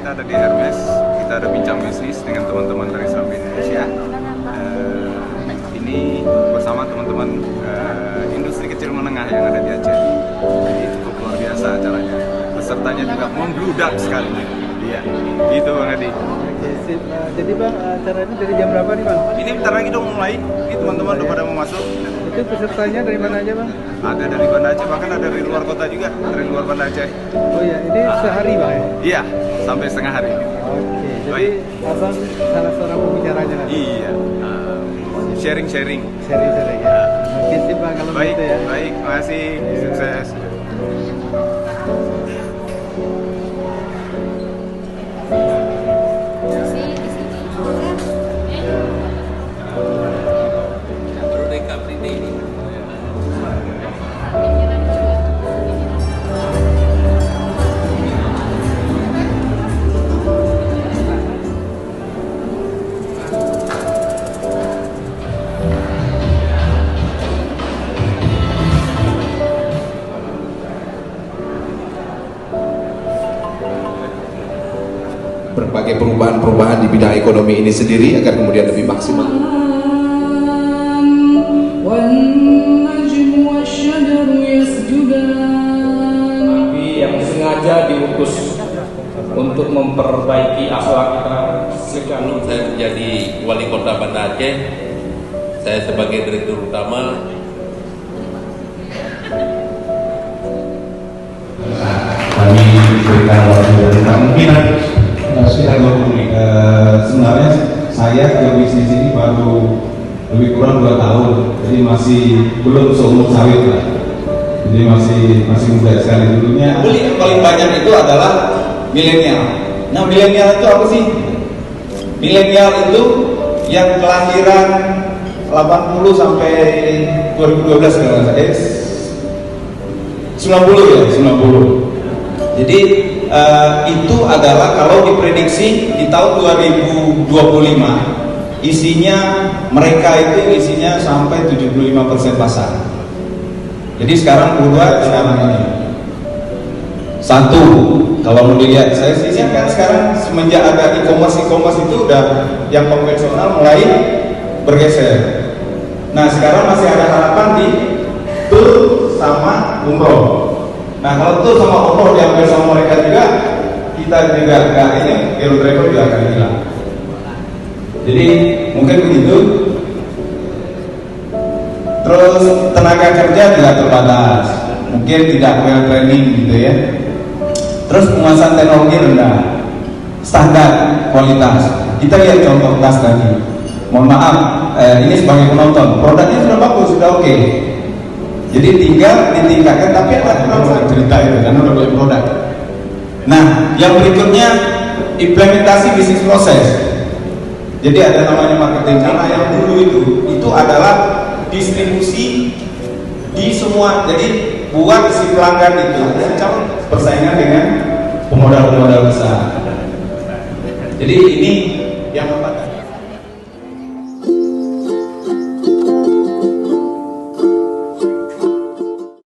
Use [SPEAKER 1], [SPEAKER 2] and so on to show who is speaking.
[SPEAKER 1] kita ada di Hermes, kita ada bincang bisnis dengan teman-teman dari Serambi Indonesia. Ini bersama teman-teman industri kecil menengah yang ada di Aceh. Jadi cukup luar biasa acaranya. Pesertanya juga membludak sekali. Iya, gitu Bang Adi.
[SPEAKER 2] Jadi Bang, acara ini dari jam berapa nih Bang?
[SPEAKER 1] Ini bentar lagi dong mulai. Ini teman-teman udah pada mau masuk.
[SPEAKER 2] Itu pesertanya dari mana aja Bang?
[SPEAKER 1] Ada dari Banda Aceh, bahkan ada dari luar kota juga, dari luar Banda Aceh.
[SPEAKER 2] Oh iya, ini sehari Bang ya?
[SPEAKER 1] Iya, sampai setengah hari.
[SPEAKER 2] Oke, jadi
[SPEAKER 1] Baik.
[SPEAKER 2] Abang salah seorang pembicaranya nanti?
[SPEAKER 1] Iya, sharing-sharing.
[SPEAKER 2] Sharing-sharing ya? Oke sih Bang, kalau
[SPEAKER 1] Baik,
[SPEAKER 2] begitu ya.
[SPEAKER 1] baik, makasih, sukses.
[SPEAKER 3] Berbagai perubahan-perubahan di bidang ekonomi ini sendiri agar kemudian lebih maksimal.
[SPEAKER 4] Nabi yang sengaja diutus untuk memperbaiki akhlak kita.
[SPEAKER 5] Sebelum saya menjadi wali kota Banda Aceh, saya sebagai direktur utama
[SPEAKER 6] kami diberikan waktu dan kemungkinan sekitar 20 menit. Sebenarnya saya ke bisnis ini baru lebih kurang 2 tahun, jadi masih belum seumur sawit lah. Jadi masih muda sekali. Dulunya
[SPEAKER 7] Beli yang paling banyak itu adalah milenial. Nah, milenial itu apa sih? Milenial itu yang kelahiran 80 sampai 2012 kalau nggak salah. 90 ya, 90. Jadi itu adalah kalau diprediksi di tahun 2025 isinya mereka itu isinya sampai 75% pasar. Jadi sekarang berubah sekarang ini. Satu, kalau mau dilihat saya sih kan sekarang semenjak ada e-commerce itu udah yang konvensional mulai bergeser. Nah sekarang masih ada harapan di tour sama umroh. Nah kalau tour sama umroh diambil sama mereka juga, kita juga nggak ini hero driver juga akan hilang. Jadi mungkin begitu. Terus tenaga kerja juga terbatas, mungkin tidak well training gitu ya. Terus penguasaan teknologi rendah, standar kualitas. Kita lihat contoh tas tadi. Mohon maaf, ini sebagai penonton, produknya sudah bagus, sudah oke. Jadi tinggal ditingkatkan, tapi ada kurang cerita itu karena udah beli produk. Nah, yang berikutnya implementasi bisnis proses. Jadi ada namanya marketing. Cara yang dulu itu adalah distribusi di semua. Jadi buat si pelanggan itu persaingan dengan pemodal-pemodal besar. Jadi ini